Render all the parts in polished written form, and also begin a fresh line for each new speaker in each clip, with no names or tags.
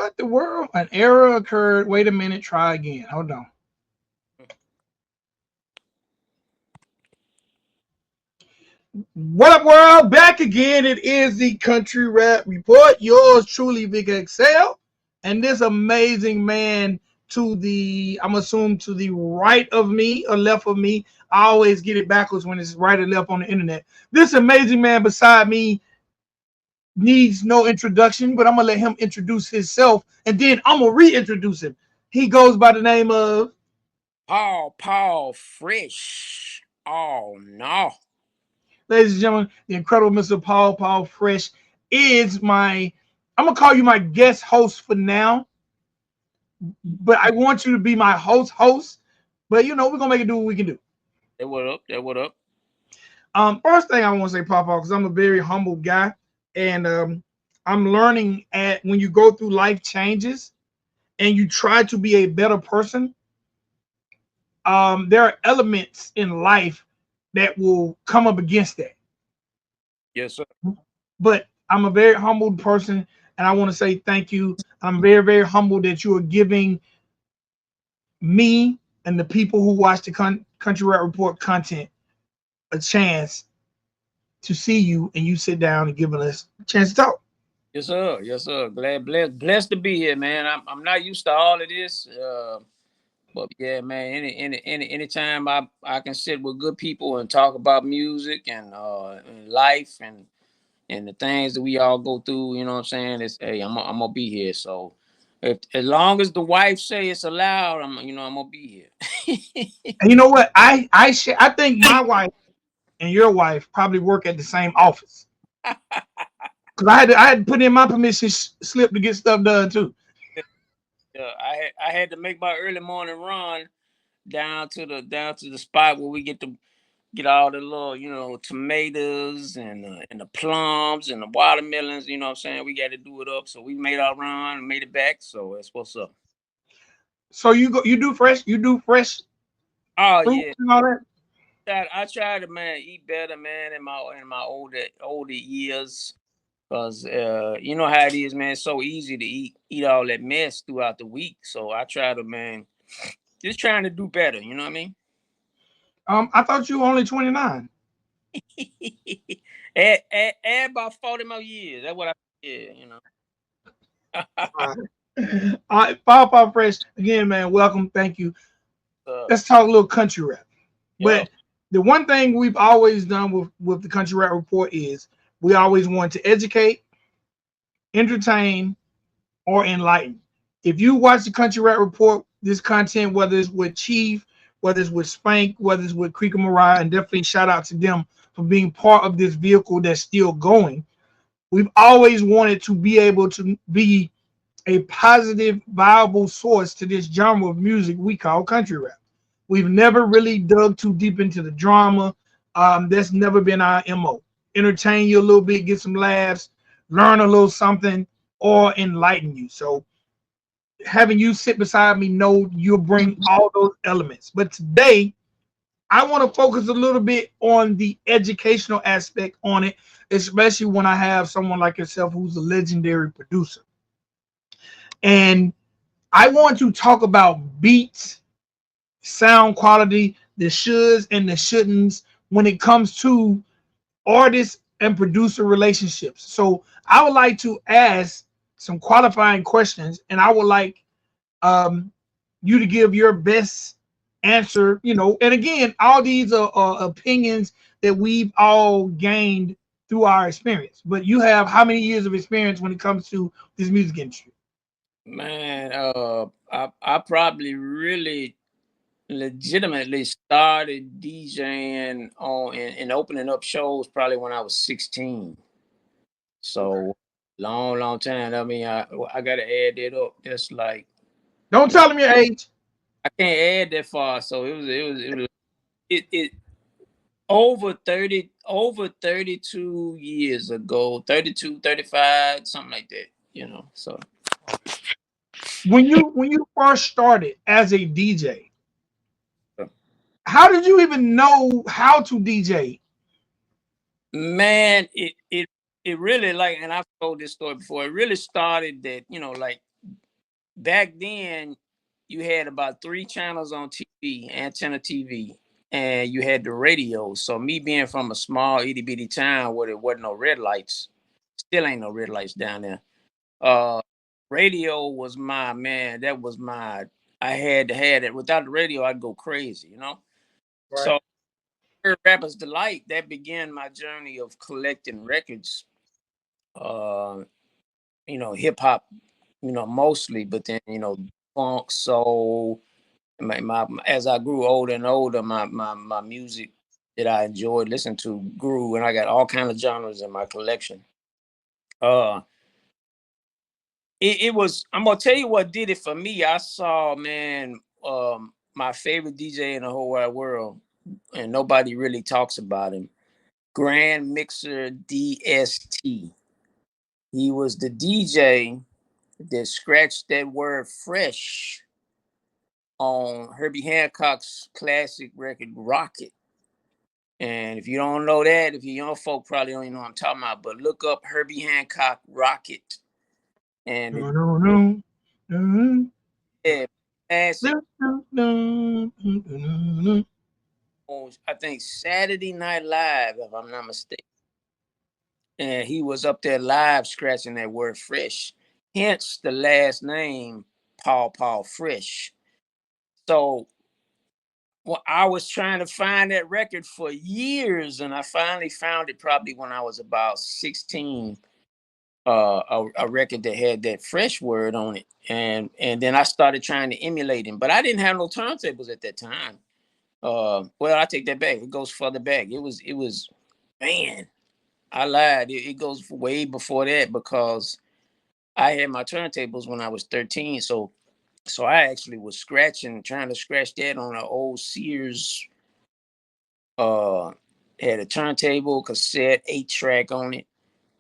What the world? An error occurred. Wait a minute. Try again. Hold on. What up, world? Back again. It is the Country Rap Report. Yours truly, VicXL. And this amazing man to the, I'm assuming to the right of me or left of me. I always get it backwards when it's right or left on the internet. This amazing man beside me needs no introduction, but I'm going to let him introduce himself. And then I'm going to reintroduce him. He goes by the name of
Paul Fresh. Oh no.
ladies and gentlemen, the incredible Mr. Paul Fresh is I'm gonna call you my guest host for now, but I want you to be my host. But we're gonna make it do what we can do.
That what up? That what up?
First thing I want to say, Paul, because I'm a very humble guy, and I'm learning at when you go through life changes and you try to be a better person. There are elements in life that will come up against that.
Yes, sir.
But I'm a very humbled person, and I want to say thank you. I'm very, very humbled that you are giving me and the people who watch the Country Rap Report content a chance to see you, and you sit down and giving us a chance to talk.
Yes, sir. Yes, sir. Blessed to be here, man. I'm not used to all of this. But yeah, man, anytime I can sit with good people and talk about music and life and the things that we all go through, you know what I'm saying? It's hey, I'm gonna be here. So if as long as the wife say it's allowed, I'm gonna be here.
And you know what? I think my wife and your wife probably work at the same office because I had to put in my permission slip to get stuff done too.
Yeah, I had to make my early morning run down to the spot where we get all the little, tomatoes and the plums and the watermelons, you know what I'm saying? We got to do it up. So we made our run and made it back. So that's what's up.
So you do fresh
Oh
fruits
yeah.
and all that.
I try to, man, eat better, man, in my older years. Cause you know how it is, man. It's so easy to eat all that mess throughout the week. So I try to, man, just trying to do better, you know what I mean?
I thought you were only 29.
add about 40 more years. That's what yeah.
All right. All right, Paul Fresh again, man. Welcome, thank you.
uh,
Let's talk a little country rap.
yeah.
But the one thing we've always done with the Country Rap Report is we always want to educate, entertain, or enlighten. If you watch the Country Rap Report, this content, whether it's with Chief, whether it's with Spank, whether it's with Creek and Mariah, and definitely shout out to them for being part of this vehicle that's still going. We've always wanted to be able to be a positive, viable source to this genre of music we call country rap. We've never really dug too deep into the drama. That's never been our MO. Entertain you a little bit, get some laughs, learn a little something, or enlighten you. So having you sit beside me, know you'll bring all those elements. But today, I want to focus a little bit on the educational aspect on it, especially when I have someone like yourself who's a legendary producer. And I want to talk about beats, sound quality, the shoulds and the shouldn'ts when it comes to artist and producer relationships. So I would like to ask some qualifying questions, and I would like um, you to give your best answer. And again, all these are opinions that we've all gained through our experience. But you have how many years of experience when it comes to this music industry?
Man, I probably really legitimately started DJing on and opening up shows probably when I was 16.
Okay.
So long time. I mean, I gotta add that up. That's like
Don't tell them your age.
I can't add that far. So it over 32 years ago, 32, 35, something like that. So
When you first started as a DJ, how did you even know how to DJ?
man, it really, like, and I've told this story before. It really started that, like back then you had about 3 channels on TV, antenna TV, and you had the radio. So me being from a small itty bitty town where there wasn't no red lights, still ain't no red lights down there. Uh, Radio was my man. That was my. I had to have it. Without the radio, I'd go crazy.
Right.
So Rappers Delight, that began my journey of collecting records. Uh, Hip hop, mostly, but then funk, soul. As I grew older and older, my music that I enjoyed listening to grew, and I got all kind of genres in my collection. Uh, it was. I'm gonna tell you what did it for me. I saw, man, my favorite DJ in the whole wide world, and nobody really talks about him. Grand Mixer DST. He was the DJ that scratched that word fresh on Herbie Hancock's classic record Rocket. And if you don't know that, if you young folk probably don't even know what I'm talking about, but look up Herbie Hancock Rocket. And
No,
it
no, no. No,
yeah, classic
no, no, no, no, no.
on, I think Saturday Night Live, if I'm not mistaken. And he was up there live scratching that word fresh. Hence the last name Paul Fresh. So well, I was trying to find that record for years, and I finally found it probably when I was about 16. A record that had that fresh word on it, and then I started trying to emulate him, but I didn't have no turntables at that time. Well, I take that back. It goes further back. It was, man, I lied. It goes way before that because I had my turntables when I was 13. So I actually was trying to scratch that on an old Sears. Uh, Had a turntable, cassette, 8-track on it.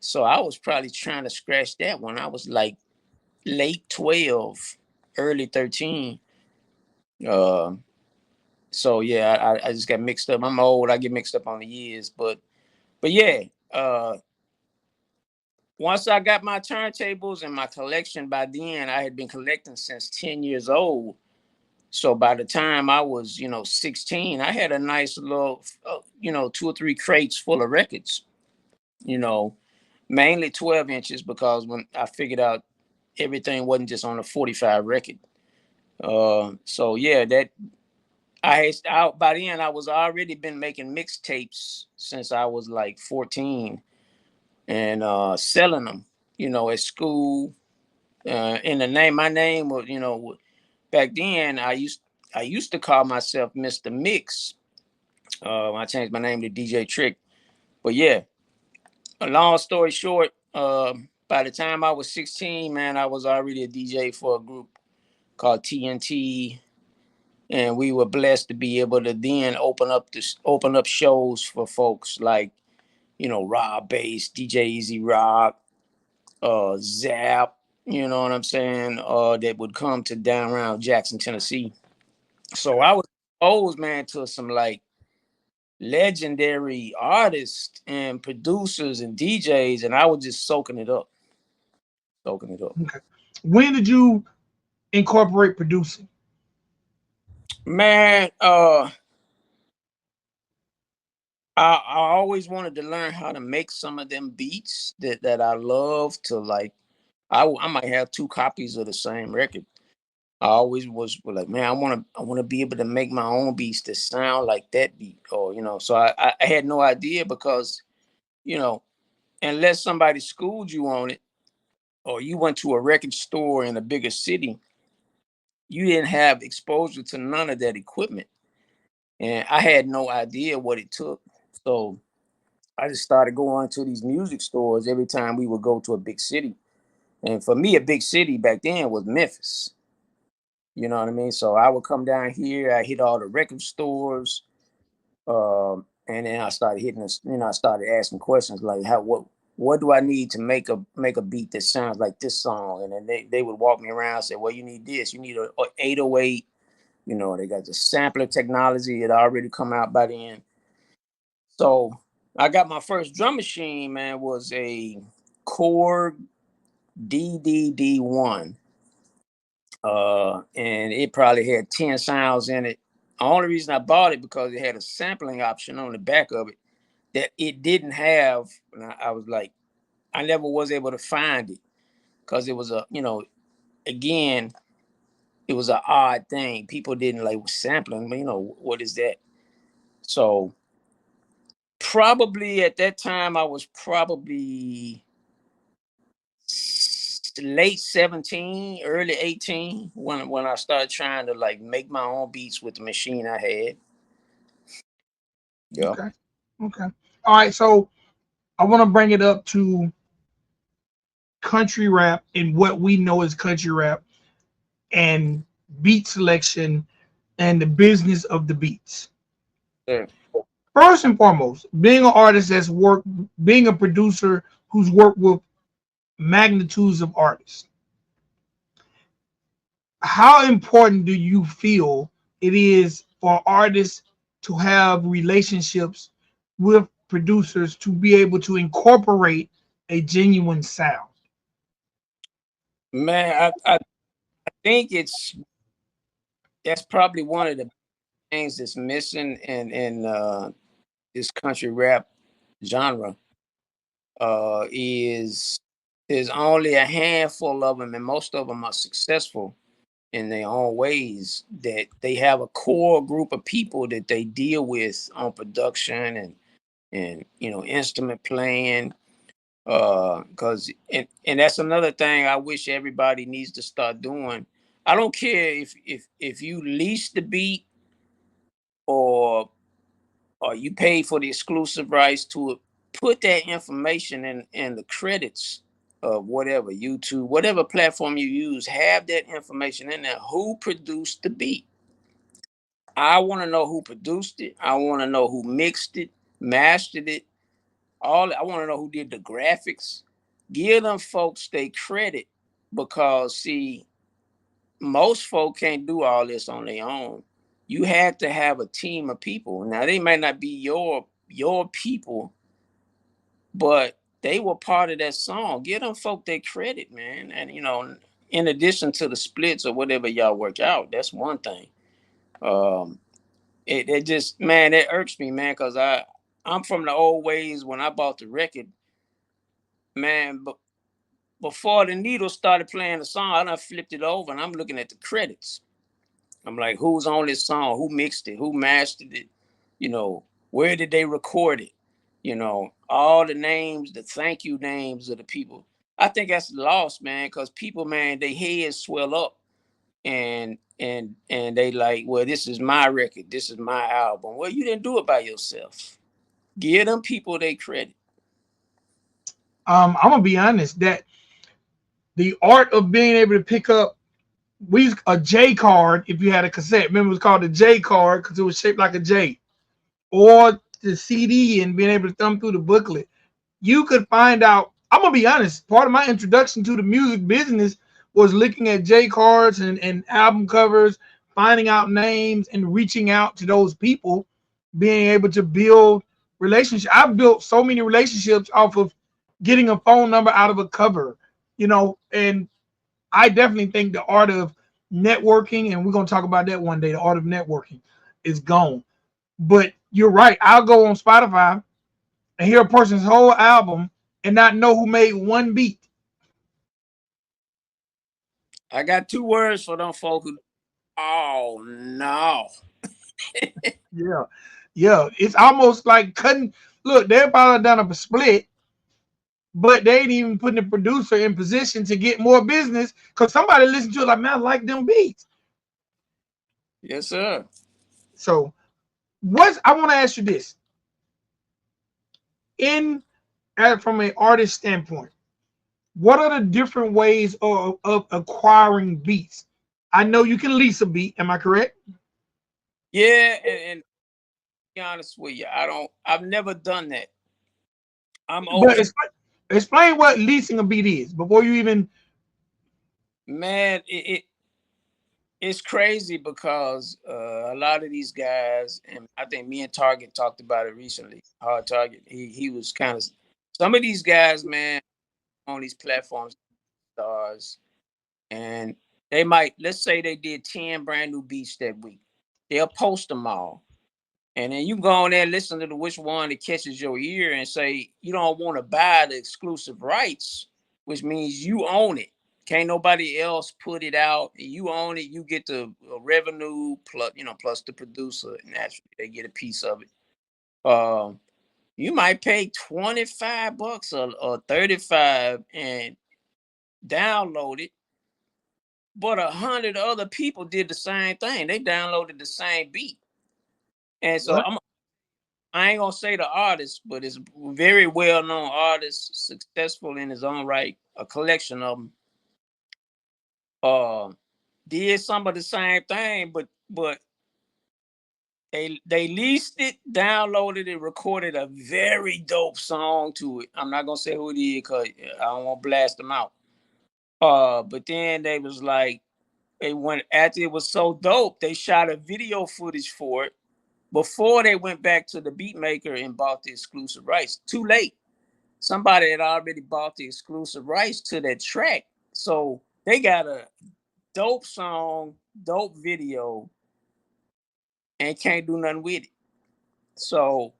So I was probably trying to scratch that when I was like late 12, early 13. Uh, so yeah, I just got mixed up. I'm old. I get mixed up on the years, but yeah. Once I got my turntables and my collection, by then I had been collecting since 10 years old. So by the time I was, 16, I had a nice little, 2 or 3 crates full of records. You know, Mainly 12 inches because when I figured out everything wasn't just on a 45 record. So yeah, that I had out by then I was already been making mixtapes since I was like 14 and selling them, at school. In the name, my name was, back then I used to call myself Mr. Mix. I changed my name to DJ Trick. But yeah, a long story short, by the time I was 16, man, I was already a DJ for a group called TNT, and we were blessed to be able to then open up shows for folks like Rob Bass, DJ Easy Rock, Zap. You know what I'm saying? That would come to down around Jackson, Tennessee. So I was exposed, man, to some like legendary artists and producers and DJs, and I was just soaking it up.
Okay. When did you incorporate producing?
Man, I always wanted to learn how to make some of them beats that I love to like. I might have 2 copies of the same record. I always was like, man, I want to be able to make my own beats that sound like that beat, or So I had no idea because you know unless somebody schooled you on it, or you went to a record store in a bigger city, you didn't have exposure to none of that equipment, and I had no idea what it took. So I just started going to these music stores every time we would go to a big city. And for me, a big city back then was Memphis. You know what I mean? So I would come down here, I hit all the record stores, and then I started hitting this, I started asking questions like what do I need to make a beat that sounds like this song? And then they would walk me around and say, well, you need this, you need a 808, they got the sampler technology that already come out by then. So I got my first drum machine, man, was a Korg DDD1. and it probably had 10 sounds in it. The only reason I bought it because it had a sampling option on the back of it that it didn't have. And I was like, I never was able to find it because it was a, again, it was an odd thing. People didn't like sampling, but what is that? So probably at that time I was probably late 17, early 18 when I started trying to like make my own beats with the machine I had. Yeah.
Okay. Okay. All right. So I want to bring it up to country rap and what we know as country rap and beat selection and the business of the beats.
Yeah.
First and foremost, being an artist that's worked, being a producer who's worked with magnitudes of artists, how important do you feel it is for artists to have relationships with producers to be able to incorporate a genuine sound?
Man, I think that's probably one of the things that's missing in this country rap genre. Is there's only a handful of them, and most of them are successful in their own ways. That they have a core group of people that they deal with on production and instrument playing. Because and that's another thing I wish everybody needs to start doing. I don't care if you lease the beat or you pay for the exclusive rights to it. Put that information in the credits of whatever YouTube, whatever platform you use. Have that information in there. Who produced the beat? I want to know who produced it. I want to know who mixed it, mastered it. All I want to know who did the graphics. Give them folks they credit because see, most folk can't do all this on their own. You had to have a team of people. Now they might not be your people, but they were part of that song. Give them folk their credit, man. And in addition to the splits or whatever y'all work out, that's one thing. Um, it just man, it irks me, man, because I'm from the old ways when I bought the record, man. But before the needle started playing the song, I done flipped it over and I'm looking at the credits. I'm like, who's on this song? Who mixed it? Who mastered it? You know, where did they record it? All the names, the thank you names of the people. I think that's lost, man, because people, man, their heads swell up and they like, well, this is my record, this is my album. Well, you didn't do it by yourself. Give them people they credit.
I'm gonna be honest that the art of being able to pick up we used a J card if you had a cassette. Remember, it was called a J card because it was shaped like a J, or the CD and being able to thumb through the booklet. You could find out. I'm gonna be honest. Part of my introduction to the music business was looking at J cards and album covers, finding out names and reaching out to those people, being able to build relationships. I've built so many relationships off of getting a phone number out of a cover, and I definitely think the art of networking, and we're gonna talk about that one day. The art of networking is gone. But you're right. I'll go on Spotify and hear a person's whole album and not know who made one beat.
I got two words for them folk who, oh no.
Yeah, yeah. It's almost like cutting. Look, they're probably done a split, but they ain't even putting the producer in position to get more business because somebody listen to it like, man, I like them beats.
Yes, sir.
So, what's I want to ask you this in from an artist standpoint, what are the different ways of acquiring beats? I know you can lease a beat. Am I correct?
Yeah, and to be honest with you, I've never done that. I'm
But
open.
explain what leasing a beat is before you even.
Man, it's crazy because a lot of these guys, and I think me and Target talked about it recently. Hard Target, he was kind of some of these guys, man, on these platforms, stars, and They might, let's say they did 10 brand new beats that week. They'll post them all. And then you go on there and listen to which one that catches your ear and say you don't want to buy the exclusive rights, which means you own it. Can't nobody else put it out. You own it. You get the revenue plus, plus the producer. Naturally, they get a piece of it. You might pay $25 or 35 and download it, but 100 other people did the same thing. They downloaded the same beat, and so
What?
I ain't gonna say the artist, but it's very well known artist, successful in his own right. A collection of them uh, did some of the same thing, but they leased it, downloaded it, recorded a very dope song to it. I'm not gonna say who it is because I don't want to blast them out. But then they was like, they went after it was so dope, they shot a video footage for it before they went back to the beat maker and bought the exclusive rights. Too late. Somebody had already bought the exclusive rights to that track. So they got a dope song, dope video, and can't do nothing with it. So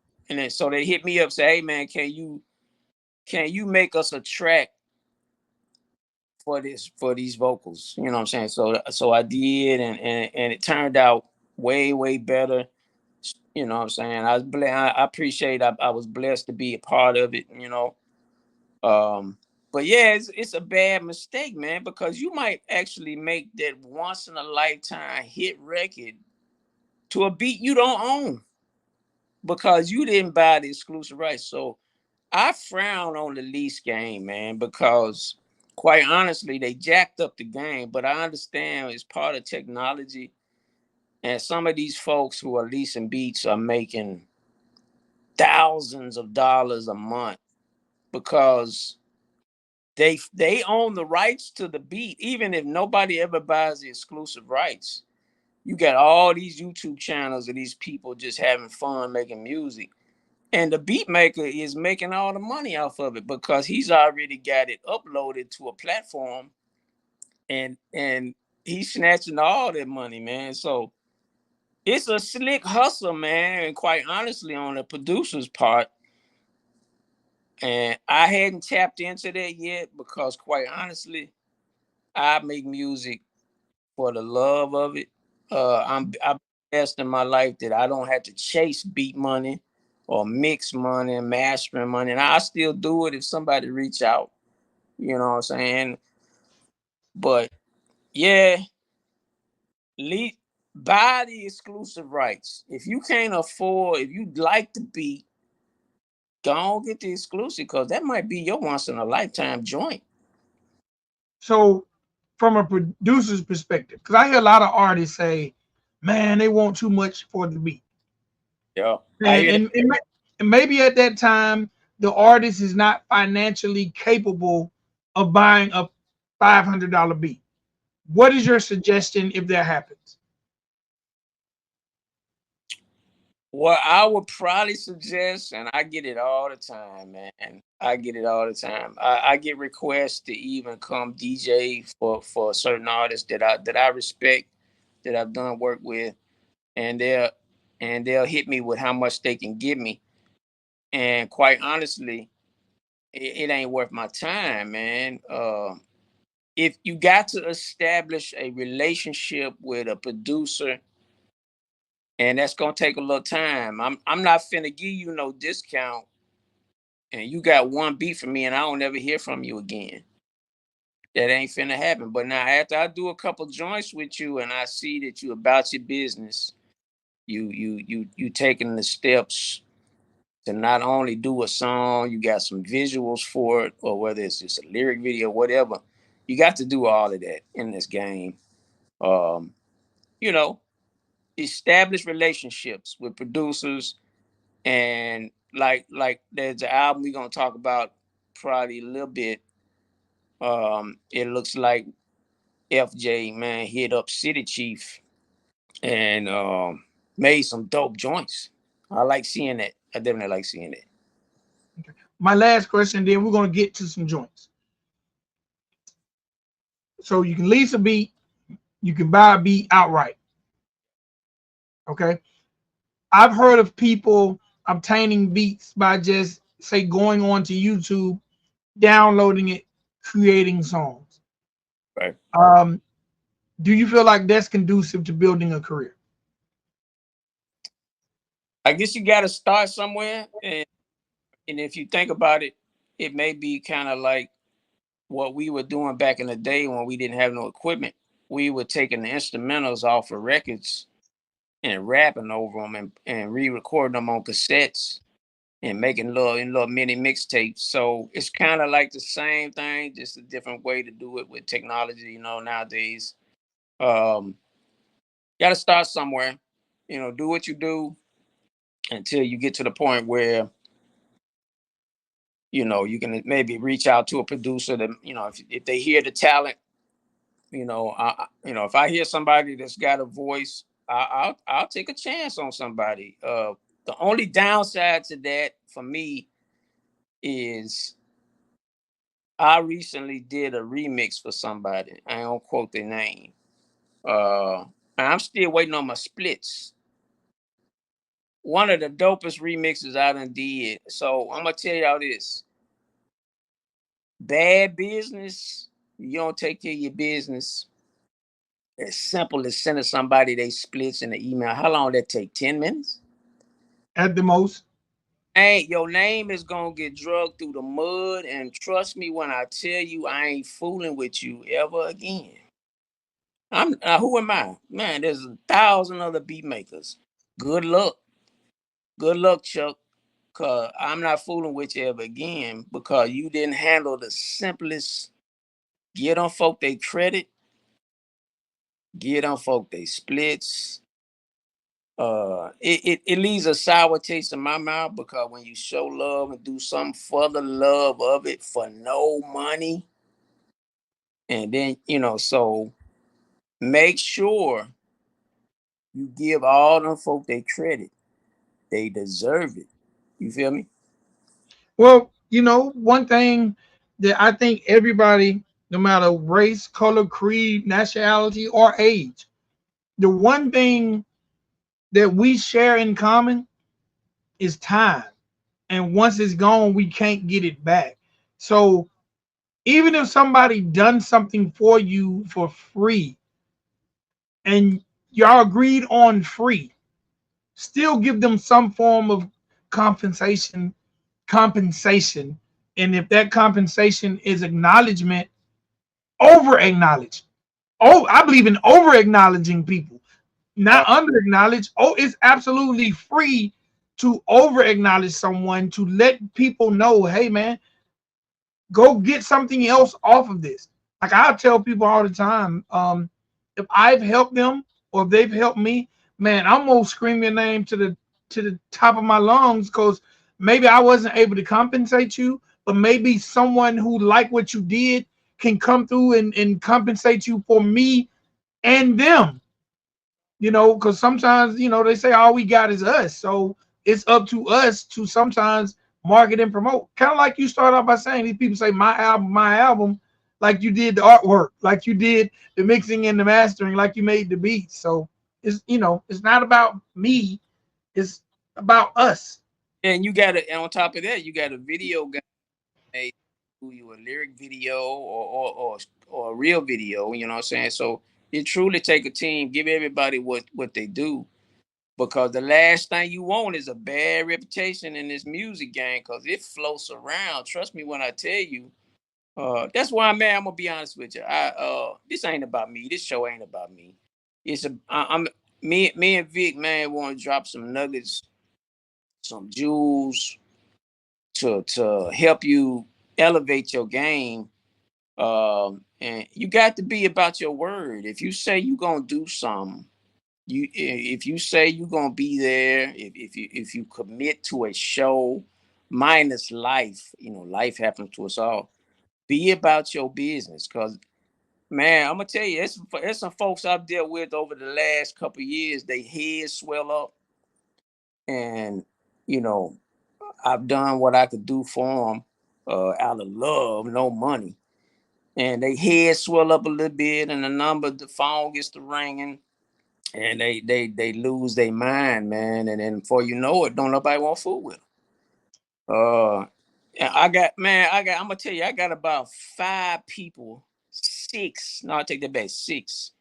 so they hit me up, say, hey man, can you make us a track for these vocals? You know what I'm saying? So I did, and it turned out way better. You know what I'm saying? I appreciate I was blessed to be a part of it, But yeah, it's a bad mistake, man, because you might actually make that once in a lifetime hit record to a beat you don't own because you didn't buy the exclusive rights. So I frown on the lease game, man, because quite honestly, they jacked up the game. But I understand it's part of technology, and some of these folks who are leasing beats are making thousands of dollars a month because they own the rights to the beat, even if nobody ever buys the exclusive rights. You got all these YouTube channels of these people just having fun making music. And the beat maker is making all the money off of it because he's already got it uploaded to a platform, and he's snatching all that money, man. So it's a slick hustle, man. And quite honestly, on the producer's part, and I hadn't tapped into that yet because quite honestly, I make music for the love of it. I'm blessed in my life that I don't have to chase beat money or mix money and mastering money, and I still do it if somebody reach out. You know what I'm saying? But yeah, le- buy the exclusive rights. If you can't afford, if you like the beat, go on get the exclusive because that might be your once in a lifetime joint.
So, from a producer's perspective, because I hear a lot of artists say, "Man, they want too much for the beat,"
Yeah, I
and
hear that.
and maybe at that time the artist is not financially capable of buying a $500 beat. What is your suggestion if that happens?
What I would probably suggest, and I get it all the time, man. I get it all the time. I get requests to even come DJ for certain artists that I respect, that I've done work with, and they'll hit me with how much they can give me. And quite honestly, it ain't worth my time, man. If you got to establish a relationship with a producer, and that's gonna take a little time. I'm not finna give you no discount, and you got one beat from me, and I don't never hear from you again. That ain't finna happen. But now, after I do a couple joints with you, and I see that you about your business, you taking the steps to not only do a song, you got some visuals for it, or whether it's just a lyric video, whatever. You got to do all of that in this game. Um, you know, establish relationships with producers, and like there's an album we're gonna talk about probably a little bit. It looks like FJ, man, hit up City Chief and made some dope joints. I like seeing that. I definitely like seeing that.
My last question, then we're gonna get to some joints. So you can lease a beat, You can buy a beat outright. Okay. I've heard of people obtaining beats by just say going on to YouTube, downloading it, creating songs.
Right.
Um, do you feel like that's conducive to building a career?
I guess you got to start somewhere, and if you think about it, it may be kind of like what we were doing back in the day when we didn't have no equipment. We were taking the instrumentals off of records and rapping over them and re-recording them on cassettes and making little mini mixtapes. So it's kind of like the same thing, just a different way to do it with technology. Nowadays, um, got to start somewhere. Do what you do until you get to the point where you can maybe reach out to a producer that if they hear the talent. If I hear somebody that's got a voice, I'll take a chance on somebody. The only downside to that for me is I recently did a remix for somebody. I don't quote their name. Uh, and I'm still waiting on my splits. One of the dopest remixes I done did. So I'm gonna tell y'all this: bad business. You don't take care of your business. As simple as sending somebody they splits in the email. How long that take? 10 minutes.
At the most,
Hey, your name is gonna get drugged through the mud, and trust me when I tell you, I ain't fooling with you ever again. I'm who am I, man? There's 1,000 other beat makers. Good luck, good luck, Chuck. Cause I'm not fooling with you ever again because you didn't handle the simplest. Get on folk they credit, get on folk they splits. It leaves a sour taste in my mouth because when you show love and do something for the love of it for no money, and then so make sure you give all them folk their credit. They deserve it. You feel me?
well, one thing that I think everybody, no matter race, color, creed, nationality, or age, the one thing that we share in common is time. And once it's gone, we can't get it back. So even if somebody done something for you for free and y'all agreed on free, still give them some form of compensation compensation. And if that compensation is acknowledgement, over acknowledge. Oh, I believe in over acknowledging people, not
Uh,
under acknowledge. Oh, it's absolutely free to over acknowledge someone, to let people know, hey man, go get something else off of this. Like I tell people all the time, if I've helped them or if they've helped me, man, I'm gonna scream your name to the top of my lungs because maybe I wasn't able to compensate you, but maybe someone who liked what you did can come through and compensate you for me and them. Because sometimes, they say all we got is us. So it's up to us to sometimes market and promote. Kind of like you start off by saying, these people say my album, like you did the artwork, like you did the mixing and the mastering, like you made the beats. So it's not about me, it's about us.
and and on top of that, you got a video guy made do you a lyric video or a real video. You know what I'm saying? So it truly take a team. Give everybody what they do. Because the last thing you want is a bad reputation in this music game because it floats around. Trust me when I tell you. That's why, man, I'm gonna be honest with you. This ain't about me. This show ain't about me. I'm me and Vic, man, want to drop some nuggets, some jewels to help you elevate your game. And you got to be about your word. If you say you gonna do something, if you say you're gonna be there, if you commit to a show, minus life, life happens to us all. Be about your business, cause man, I'm gonna tell you, it's some folks I've dealt with over the last couple of years. They heads swell up, and you know, I've done what I could do for them out of love, no money. and they head swell up a little bit, and the phone gets to ringing, and they lose their mind, man. And then before you know it, don't nobody want food with them. And I'm gonna tell you, I got about 5 people, six. No, I take that back, six,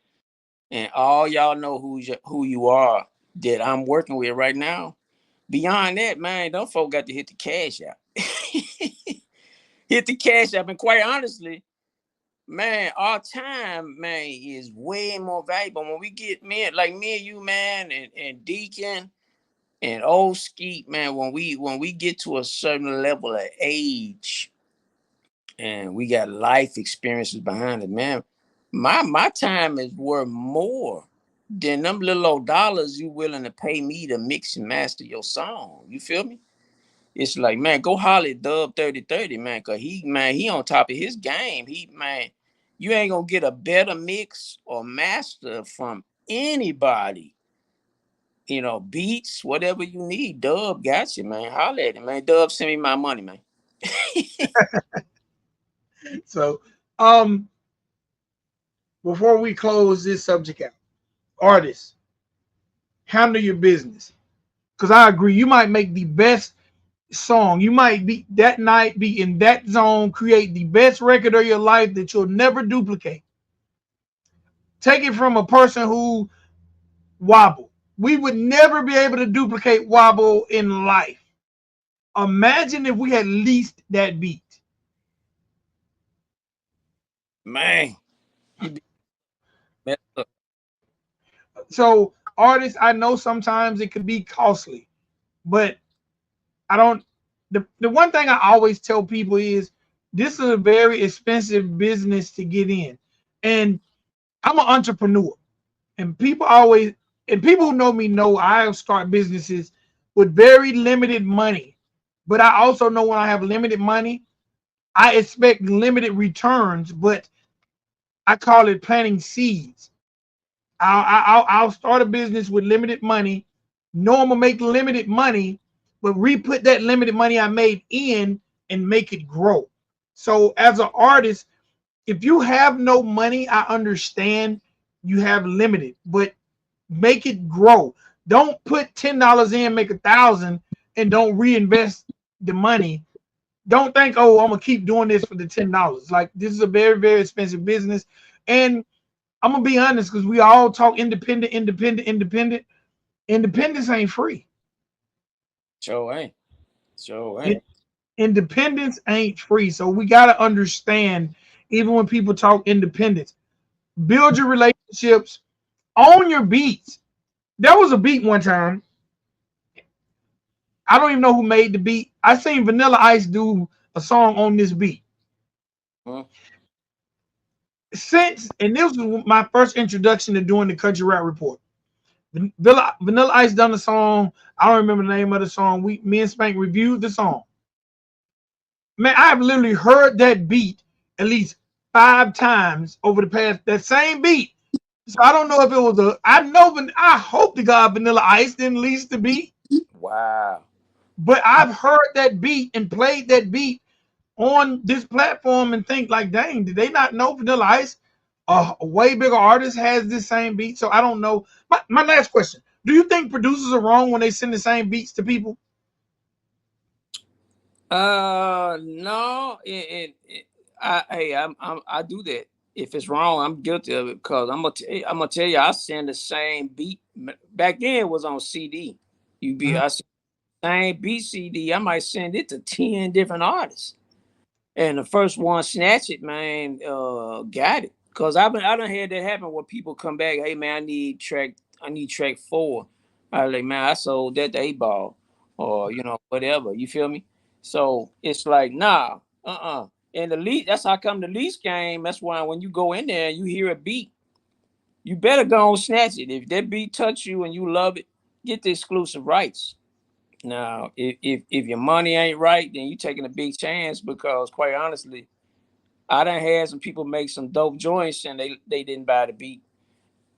and all y'all know who you are that I'm working with right now. Beyond that, man, them folk got to hit the cash out. Hit the cash out, and quite honestly, man, our time, man, is way more valuable when we get me and you, man, and Deacon and old Skeet, man. When we get to a certain level of age and we got life experiences behind it, man. My time is worth more than them little old dollars you willing to pay me to mix and master your song. You feel me? It's like, man, go holler at Dub 3030, man, cause he on top of his game. You ain't gonna get a better mix or master from anybody. Beats, whatever you need. Dub got you, man. Holler at him, man. Dub, send me my money, man.
So, um, before we close this subject out, artists, handle your business. Because I agree, you might make the best song. You might be that night, be in that zone, create the best record of your life that you'll never duplicate. Take it from a person who wobble. We would never be able to duplicate wobble in life. Imagine if we had leased that beat.
Man, you be messed up.
So, artists, I know sometimes it could be costly, but I don't. The one thing I always tell people is this is a very expensive business to get in, and I'm an entrepreneur, and people who know me know I start businesses with very limited money, but I also know when I have limited money, I expect limited returns, but I call it planting seeds. I'll start a business with limited money. Know I'm gonna make limited money, but re-put that limited money I made in and make it grow. So as an artist, if you have no money, I understand you have limited, but make it grow. Don't put $10 in, make 1,000, and don't reinvest the money. Don't think, oh, I'm gonna keep doing this for the $10. Like this is a very, very expensive business, and I'm gonna be honest because we all talk independent, independent, independent. Independence ain't free.
Sure ain't. Sure
It,
ain't.
independence ain't free. So we gotta understand, even when people talk independence, build your relationships, own your beats. There was a beat one time. I don't even know who made the beat. I seen Vanilla Ice do a song on this beat.
Huh?
And this was my first introduction to doing the Country Rap Report. Vanilla Ice done the song. I don't remember the name of the song. Me and Spank reviewed the song. Man, I have literally heard that beat at least 5 times over the past that same beat. So I don't know if it was a. I know, I hope to God Vanilla Ice didn't lease the beat,
Wow.
but I've heard that beat and played that beat on this platform and think like, dang, did they not know Vanilla Ice, a way bigger artist, has this same beat? So I don't know. My last question: do you think producers are wrong when they send the same beats to people?
No, I do that. If it's wrong, I'm guilty of it because I'm gonna tell you, I send the same beat. Back then, it was on CD.
Mhm.
I send the same beat CD. I might send it to 10 different artists, and the first one snatch it, man. Got it. Cause I done had that happen where people come back. Hey man, I need track 4. I like, man, I sold that to 8 Ball, or whatever. You feel me? So it's like, nah, And the lead, that's how come the lease game. That's why when you go in there and you hear a beat, you better go and snatch it. If that beat touch you and you love it, get the exclusive rights. Now, if your money ain't right, then you taking a big chance because quite honestly, I done had some people make some dope joints and they didn't buy the beat.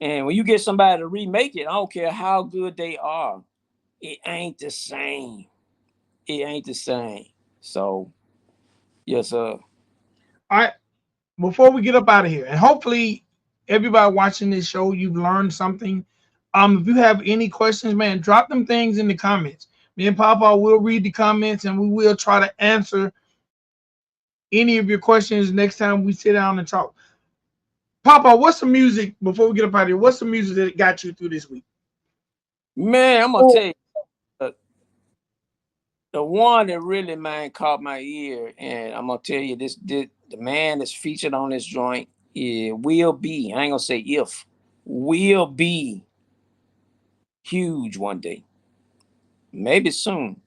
And when you get somebody to remake it, I don't care how good they are, it ain't the same. It ain't the same. So yes, sir.
All right. before we get up out of here, and hopefully everybody watching this show, you've learned something. If you have any questions, man, drop them things in the comments. Me and Papa will read the comments and we will try to answer any of your questions next time we sit down and talk. Papa, what's the music before we get up out of here? What's the music that got you through this week?
Man, I'm gonna
Oh,
tell you, the one that really man caught my ear, and I'm gonna tell you this the man that's featured on this joint will be. I ain't gonna say if will be huge one day, maybe soon.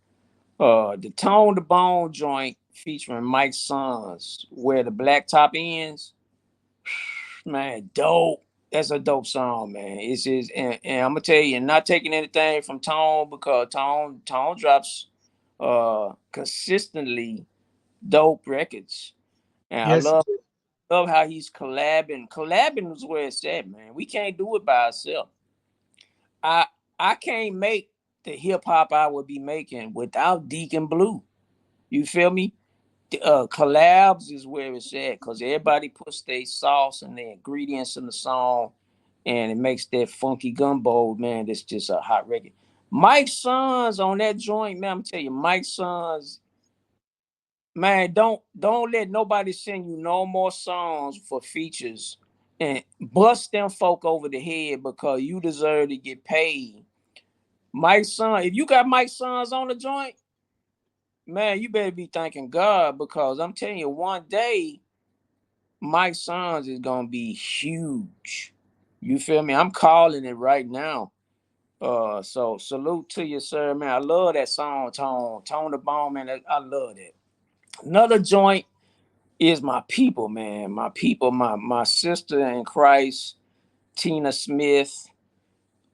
The Tone the Bone joint featuring Mike Sons, where the black top ends. Man, dope. That's a dope song, man. It's just, and I'm gonna tell you, not taking anything from Tone because Tone drops consistently dope records. And I
yes.
love how he's collabing. Collabing is where it's at, man. We can't do it by ourselves. I I can't make the hip hop I would be making without Deacon Blue. You feel me? Collabs is where it's at because everybody puts their sauce and their ingredients in the song, and it makes that funky gumbo, man. That's just a hot record. Mike Sons on that joint, man. I'm telling you, Mike Sons, man. Don't let nobody send you no more songs for features and bust them folk over the head because you deserve to get paid. Mike Sons, if you got Mike Sons on the joint, man, you better be thanking God because I'm telling you, one day Mike Sons is gonna be huge. You feel me? I'm calling it right now. So salute to you, sir, man. I love that song, Tone the Bone, man. I love that. Another joint is my people, man. My people, my sister in Christ, Tina Smith.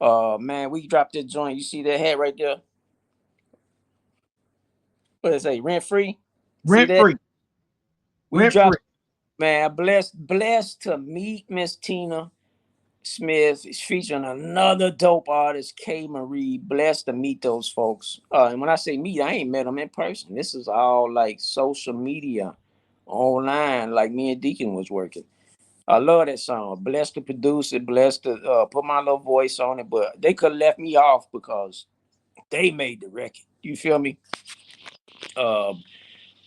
Man, we dropped that joint. You see that hat right there? What does it say? Rent free. See
Rent
that?
free.
We
Rent free.
dropped, man. Blessed to meet Miss Tina Smith is featuring another dope artist, K. Marie. Blessed to meet those folks. And when I say meet, I ain't met them in person. This is all like social media, online, like me and Deacon was working. I love that song. Blessed to produce it, blessed to put my little voice on it, but they could have left me off because they made the record. You feel me? Uh,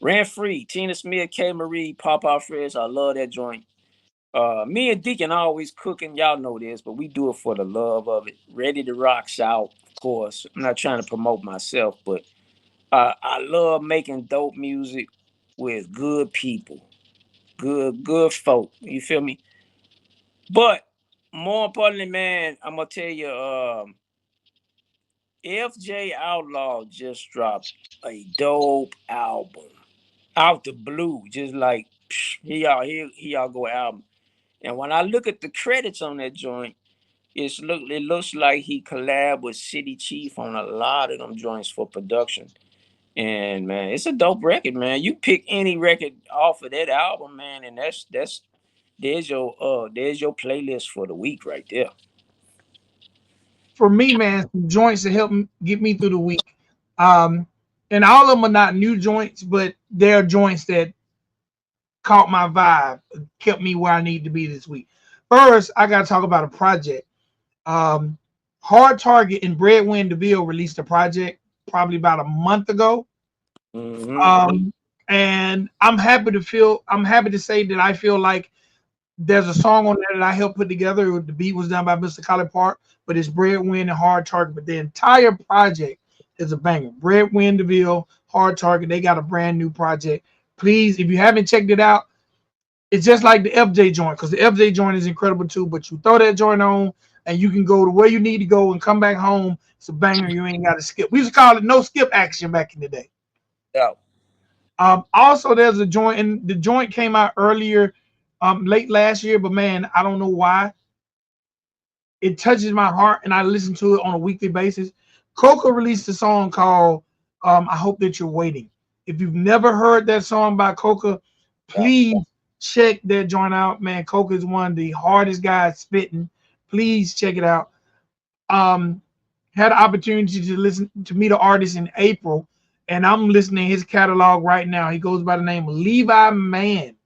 Rent Free, Tina Smith, K. Marie, Pop Out Fresh. I love that joint. Me and Deacon always cooking. Y'all know this, but we do it for the love of it. Ready to rock shout, of course. I'm not trying to promote myself, but I love making dope music with good people, good folk. You feel me? But more importantly, man, I'm gonna tell you, FJ Outlaw just dropped a dope album out the blue, just like he y'all go album. And when I look at the credits on that joint, it looks like he collabed with City Chief on a lot of them joints for production. And man, it's a dope record, man. You pick any record off of that album, man, and that's there's your playlist for the week right there.
For me, man, some joints to help get me through the week. Um, and all of them are not new joints, but they're joints that caught my vibe, kept me where I need to be this week. First, I got to talk about a project. Um, Hard Target and Breadwin DeVille released a project probably about a month ago.
Mm-hmm.
Um, and I'm happy to say that I feel like there's a song on there that I helped put together. The beat was done by Mr. Colin Park, but it's Breadwin and Hard Target. But the entire project is a banger. Breadwin DeVille, Hard Target, they got a brand new project. Please, if you haven't checked it out, it's just like the FJ joint because the FJ joint is incredible too. But you throw that joint on and you can go to where you need to go and come back home. It's a banger. You ain't got to skip. We used to call it no skip action back in the day.
Yeah.
Also, there's a joint, and the joint came out earlier, late last year. But man, I don't know why it touches my heart, and I listen to it on a weekly basis. Coca released a song called "I Hope That You're Waiting." If you've never heard that song by Coca,
Yeah.
please check that joint out, man. Coca is one of the hardest guys spitting. Please check it out. Um, had an opportunity to listen to meet an artist in April, and I'm listening to his catalog right now. He goes by the name of Levi Mann.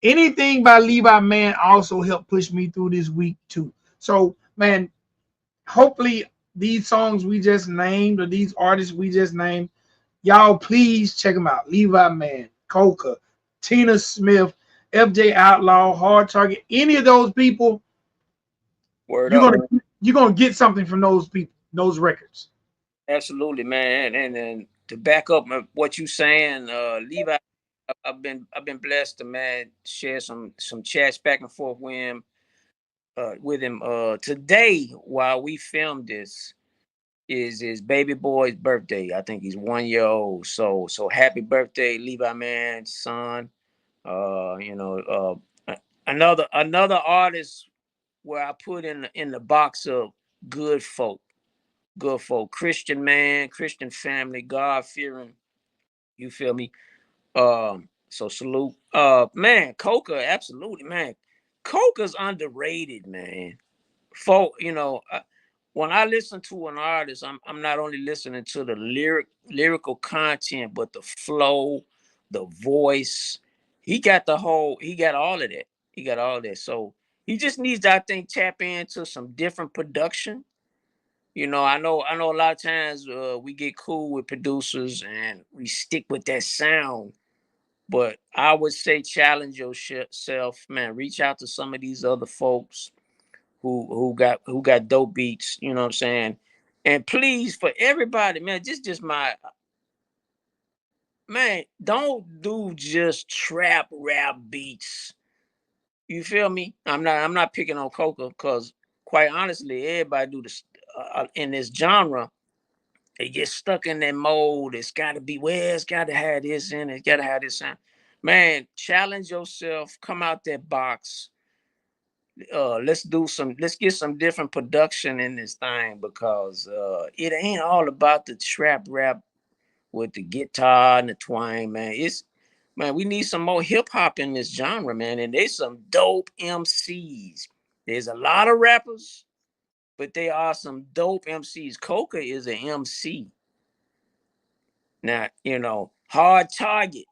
Anything by Levi Man also helped push me through this week too. So man, hopefully these songs we just named or these artists we just named, y'all please check them out. Levi Man, Coca, Tina Smith, FJ Outlaw, Hard Target, any of those people,
Word
you're
up.
gonna you're gonna get something from those people, those records.
Absolutely, man. And to back up what you saying, Levi, I've been blessed to, man, share some chats back and forth with him. Today while we filmed this is his baby boy's birthday. I think he's 1 year old. So happy birthday, Levi Man, son. Another artist where I put in the box of good folk, Christian man, Christian family, God fearing. You feel me? So salute. Man, Coca, absolutely, man. Coca's underrated, man. Folk, when I listen to an artist, I'm not only listening to the lyrical content, but the flow, the voice. He got all of that. He got all that. So he just needs to, I think, tap into some different production. I know a lot of times we get cool with producers and we stick with that sound. But I would say challenge yourself, man. Reach out to some of these other folks who got dope beats. You know what I'm saying? And please, for everybody, man, just my man. Don't do just trap rap beats. You feel me? I'm not picking on Coca because, quite honestly, everybody do this in this genre. They get stuck in that mold. It's got to be, well, it's got to have this in it. It's got to have this in. Man, challenge yourself. Come out that box. Let's get some different production in this thing because it ain't all about the trap rap with the guitar and the twang, man. We need some more hip hop in this genre, man. And there's some dope MCs. There's a lot of rappers, but there are some dope MCs. Coca is an MC. Now, Hard Target,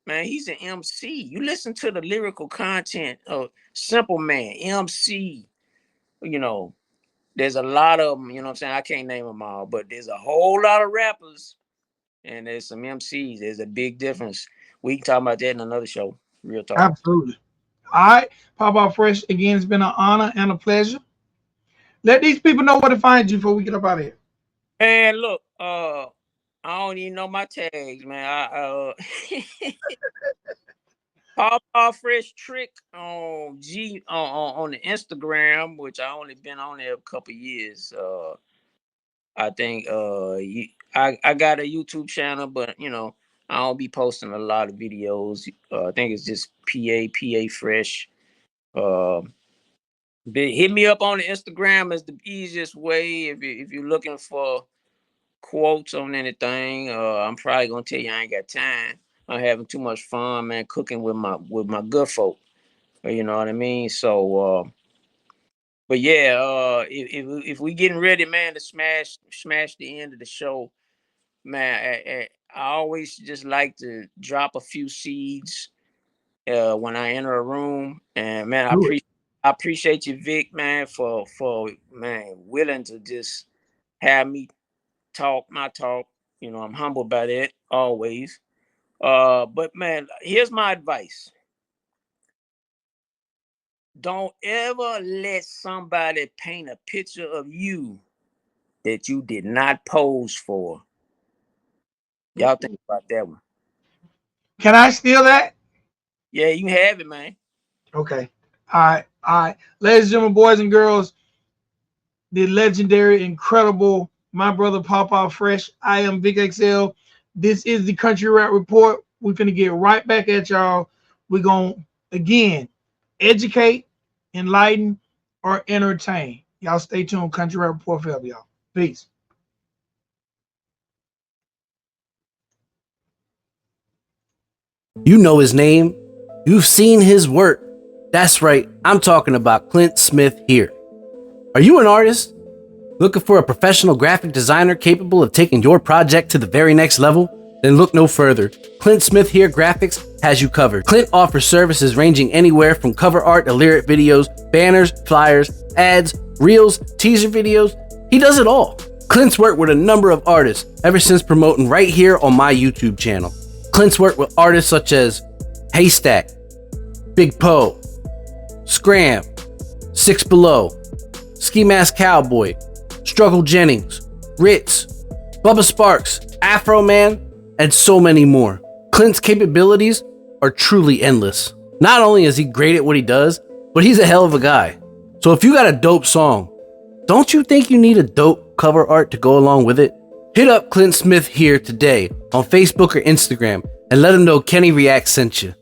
man, he's an MC. You listen to the lyrical content of Simple Man, MC, you know, there's a lot of them, you know what I'm saying? I can't name them all, but there's a whole lot of rappers and there's some MCs. There's a big difference. We can talk about that in another show. Real talk.
Absolutely. All right, Pop Out Fresh, again, it's been an honor and a pleasure. Let these people know where to find you before we get up out of here.
Man, look, I don't even know my tags, man. Papa Fresh Trick on on the Instagram, which I only been on there a couple years. I think I got a YouTube channel, but I don't be posting a lot of videos. I think it's just PA Fresh. Uh, Hit me up on the Instagram is the easiest way if you're looking for quotes on anything. I'm probably gonna tell you I ain't got time. I'm having too much fun, man, cooking with my good folk. You know what I mean? So, but yeah, if we getting ready, man, to smash the end of the show, man, I always just like to drop a few seeds when I enter a room, and man,
Do it.
I appreciate you, Vic, man, for man willing to just have me talk my talk. I'm humbled by that always. But man, here's my advice. Don't ever let somebody paint a picture of you that you did not pose for. Y'all think about that one.
Can I steal that?
Yeah, you can have it, man.
Okay. All right. All right. Ladies and gentlemen, boys and girls, the legendary, incredible, my brother Pop Out Fresh. I am VicXL. This is the Country Rap Report. We're going to get right back at y'all. We're going to, again, educate, enlighten, or entertain. Y'all stay tuned. Country Rap Report forever, y'all. Peace.
You know his name. You've seen his work. That's right, I'm talking about Clint Smith here. Are you an artist? Looking for a professional graphic designer capable of taking your project to the very next level? Then look no further. Clint Smith Here Graphics has you covered. Clint offers services ranging anywhere from cover art to lyric videos, banners, flyers, ads, reels, teaser videos. He does it all. Clint's worked with a number of artists ever since promoting right here on my YouTube channel. Clint's worked with artists such as Haystack, Big Poe, Scram, Six Below, Ski Mask Cowboy, Struggle Jennings, Ritz, Bubba Sparks, Afro Man, and so many more. Clint's capabilities are truly endless. Not only is he great at what he does, but he's a hell of a guy. So if you got a dope song, don't you think you need a dope cover art to go along with it? Hit up Clint Smith Here today on Facebook or Instagram and let him know Kenny Reacts sent you.